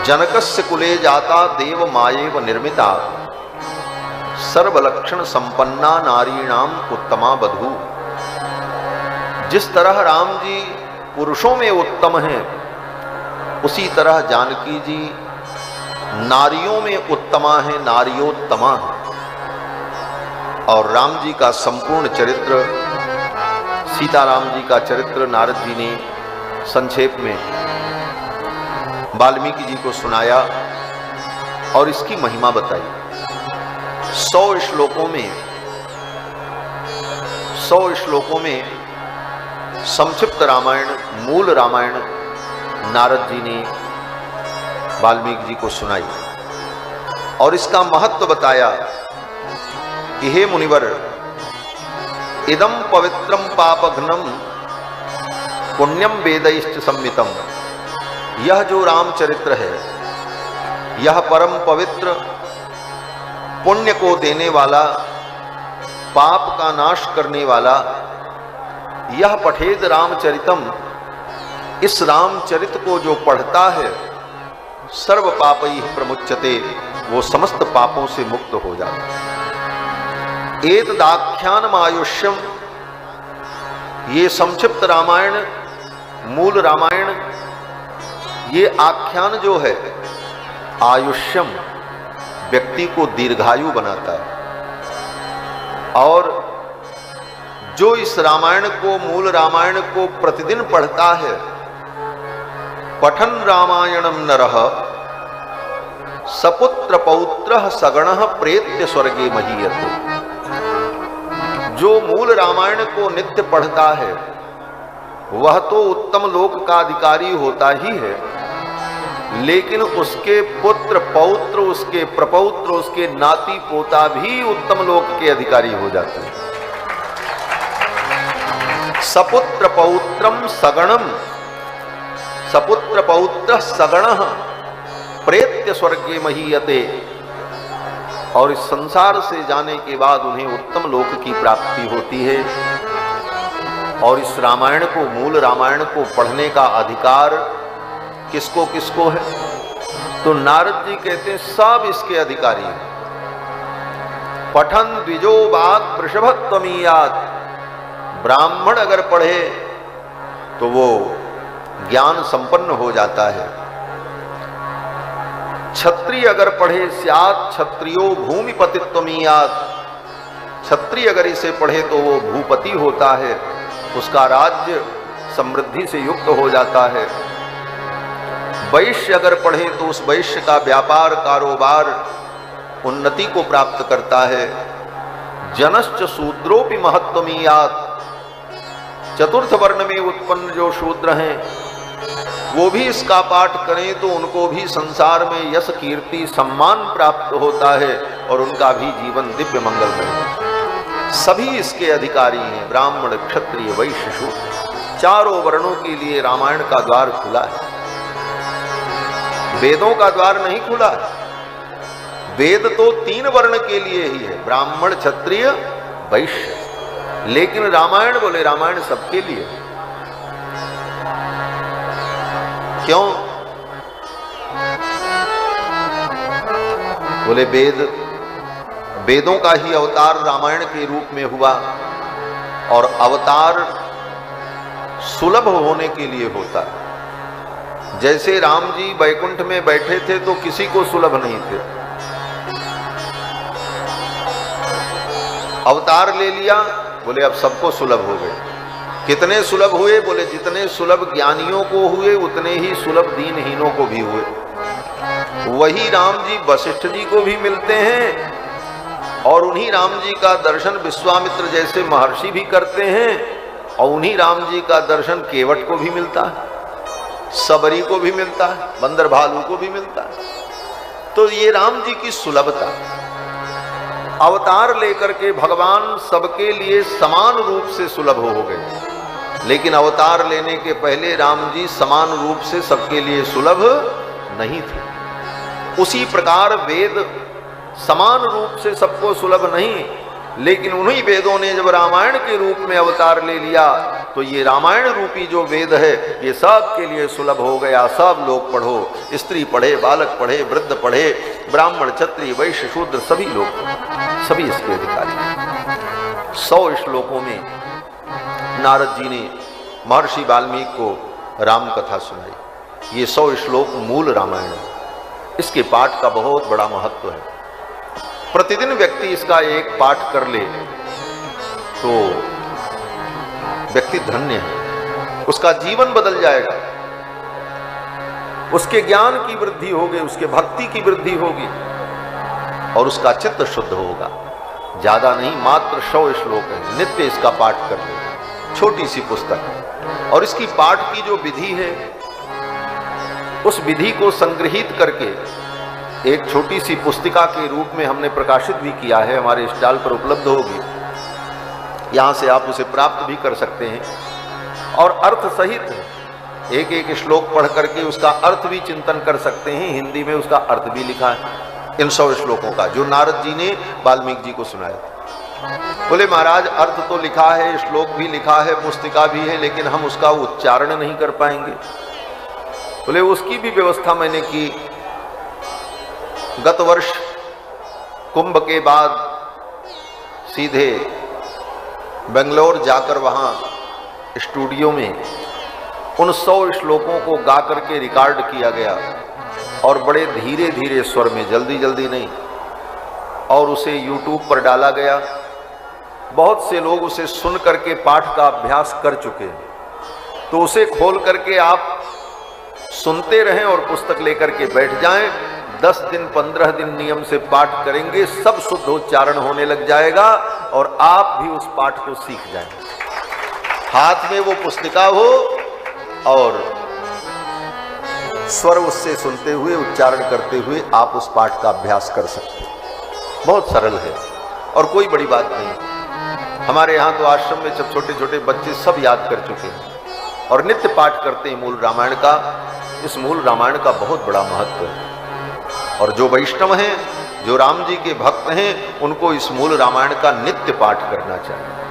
जनकस्य कुले जाता देव मायेव निर्मिता, सर्वलक्षण संपन्ना नारीणाम उत्तमा बधू। जिस तरह राम जी पुरुषों में उत्तम हैं, उसी तरह जानकी जी नारियों में उत्तमा है, नारियोत्तमा है। और राम जी का संपूर्ण चरित्र, सीताराम जी का चरित्र नारद जी ने संक्षेप में वाल्मीकि जी को सुनाया और इसकी महिमा बताई। 100 श्लोकों में संक्षिप्त रामायण, मूल रामायण नारद जी ने वाल्मीकि जी को सुनाई और इसका महत्व बताया कि हे मुनिवर, इदम पवित्रम पापघ्नम पुण्यम वेदैश्च संमितम। यह जो रामचरित्र है, यह परम पवित्र, पुण्य को देने वाला, पाप का नाश करने वाला, यह पठेद रामचरितम। इस रामचरित को जो पढ़ता है, सर्व पापैः प्रमुच्यते, वो समस्त पापों से मुक्त हो जाता है। एतदाख्यानम आयुष्यम, ये संक्षिप्त रामायण, मूल रामायण, ये आख्यान जो है आयुष्यम, व्यक्ति को दीर्घायु बनाता है। और जो इस रामायण को, मूल रामायण को प्रतिदिन पढ़ता है, पठन रामायणम नरः सपुत्र पौत्रः सगणः प्रेत्य स्वर्गे महीयते। जो मूल रामायण को नित्य पढ़ता है, वह तो उत्तम लोक का अधिकारी होता ही है, लेकिन उसके पुत्र पौत्र, उसके प्रपौत्र, उसके नाती पोता भी उत्तम लोक के अधिकारी हो जाते हैं। सपुत्र पौत्रम सगणम, सपुत्र पौत्र सगणः प्रेत्य स्वर्गे महीयते। और इस संसार से जाने के बाद उन्हें उत्तम लोक की प्राप्ति होती है। और इस रामायण को, मूल रामायण को पढ़ने का अधिकार किसको किसको है? तो नारद जी कहते हैं सब इसके अधिकारी हैं। पठन द्विजो बाग वृषभत्वमीयात्, ब्राह्मण अगर पढ़े तो वो ज्ञान संपन्न हो जाता है। क्षत्रिय अगर पढ़े स्यात् क्षत्रियो भूमिपतित्वमीयात्, क्षत्रिय अगर इसे पढ़े तो वो भूपति होता है, उसका राज्य समृद्धि से युक्त हो जाता है। वैश्य अगर पढ़े तो उस वैश्य का व्यापार, कारोबार उन्नति को प्राप्त करता है। जनश्च शूद्रोपि महत्वमीयात्, चतुर्थ वर्ण में उत्पन्न जो शूद्र हैं, वो भी इसका पाठ करें तो उनको भी संसार में यश, कीर्ति, सम्मान प्राप्त होता है और उनका भी जीवन दिव्य मंगलमय है। सभी इसके अधिकारी हैं, ब्राह्मण, क्षत्रिय, वैश्य, शूद्र। चारों वर्णों के लिए रामायण का द्वार खुला है। वेदों का द्वार नहीं खुला है। वेद तो 3 वर्ण के लिए ही है, ब्राह्मण, क्षत्रिय, वैश्य। लेकिन रामायण बोले, रामायण सबके लिए। क्यों? बोले वेदों का ही अवतार रामायण के रूप में हुआ और अवतार सुलभ होने के लिए होता है। जैसे राम जी वैकुंठ में बैठे थे तो किसी को सुलभ नहीं थे, अवतार ले लिया, बोले अब सबको सुलभ हो गए। कितने सुलभ हुए? बोले जितने सुलभ ज्ञानियों को हुए उतने ही सुलभ दीनहीनों को भी हुए। वही राम जी वशिष्ठ जी को भी मिलते हैं और उन्हीं राम जी का दर्शन विश्वामित्र जैसे महर्षि भी करते हैं और उन्हीं राम जी का दर्शन केवट को भी मिलता है, सबरी को भी मिलता है, बंदर भालू को भी मिलता है। तो ये राम जी की सुलभता। अवतार लेकर के भगवान सबके लिए समान रूप से सुलभ हो गए, लेकिन अवतार लेने के पहले राम जी समान रूप से सबके लिए सुलभ नहीं थे। उसी प्रकार वेद समान रूप से सबको सुलभ नहीं, लेकिन उन्हीं वेदों ने जब रामायण के रूप में अवतार ले लिया तो ये रामायण रूपी जो वेद है ये सब के लिए सुलभ हो गया। सब लोग पढ़ो, स्त्री पढ़े, बालक पढ़े, वृद्ध पढ़े, ब्राह्मण, क्षत्रिय, वैश्य, शूद्र, सभी लोग, सभी इसके अधिकारी। 100 श्लोकों में नारद जी ने महर्षि वाल्मीकि को राम कथा सुनाई। ये 100 श्लोक मूल रामायण है। इसके पाठ का बहुत बड़ा महत्व है। प्रतिदिन व्यक्ति इसका एक पाठ कर ले तो व्यक्ति धन्य है, उसका जीवन बदल जाएगा, उसके ज्ञान की वृद्धि होगी, उसके भक्ति की वृद्धि होगी और उसका चित्त शुद्ध होगा। ज्यादा नहीं, मात्र 100 श्लोक है, नित्य इसका पाठ कर ले। छोटी सी पुस्तक है और इसकी पाठ की जो विधि है उस विधि को संग्रहित करके एक छोटी सी पुस्तिका के रूप में हमने प्रकाशित भी किया है। हमारे स्टॉल पर उपलब्ध होगी, यहां से आप उसे प्राप्त भी कर सकते हैं और अर्थ सहित एक एक श्लोक पढ़ करके उसका अर्थ भी चिंतन कर सकते हैं। हिंदी में उसका अर्थ भी लिखा है इन 100 श्लोकों का, जो नारद जी ने वाल्मीकि जी को सुनाया। बोले महाराज अर्थ तो लिखा है, श्लोक भी लिखा है, पुस्तिका भी है, लेकिन हम उसका उच्चारण नहीं कर पाएंगे। बोले उसकी भी व्यवस्था मैंने की। गत वर्ष कुंभ के बाद सीधे बेंगलोर जाकर वहां स्टूडियो में उन 100 श्लोकों को गा करके रिकॉर्ड किया गया और बड़े धीरे धीरे स्वर में, जल्दी जल्दी नहीं, और उसे YouTube पर डाला गया। बहुत से लोग उसे सुन करके पाठ का अभ्यास कर चुके हैं। तो उसे खोल करके आप सुनते रहें और पुस्तक लेकर के बैठ जाएं। 10 दिन 15 दिन नियम से पाठ करेंगे, सब शुद्ध उच्चारण होने लग जाएगा और आप भी उस पाठ को सीख जाएंगे। हाथ में वो पुस्तिका हो और स्वर उससे सुनते हुए, उच्चारण करते हुए आप उस पाठ का अभ्यास कर सकते हैं। बहुत सरल है और कोई बड़ी बात नहीं। हमारे यहाँ तो आश्रम में जब छोटे छोटे बच्चे सब याद कर चुके हैं और नित्य पाठ करते हैं मूल रामायण का। इस मूल रामायण का बहुत बड़ा महत्व है और जो वैष्णव हैं, जो राम जी के भक्त हैं, उनको इस मूल रामायण का नित्य पाठ करना चाहिए।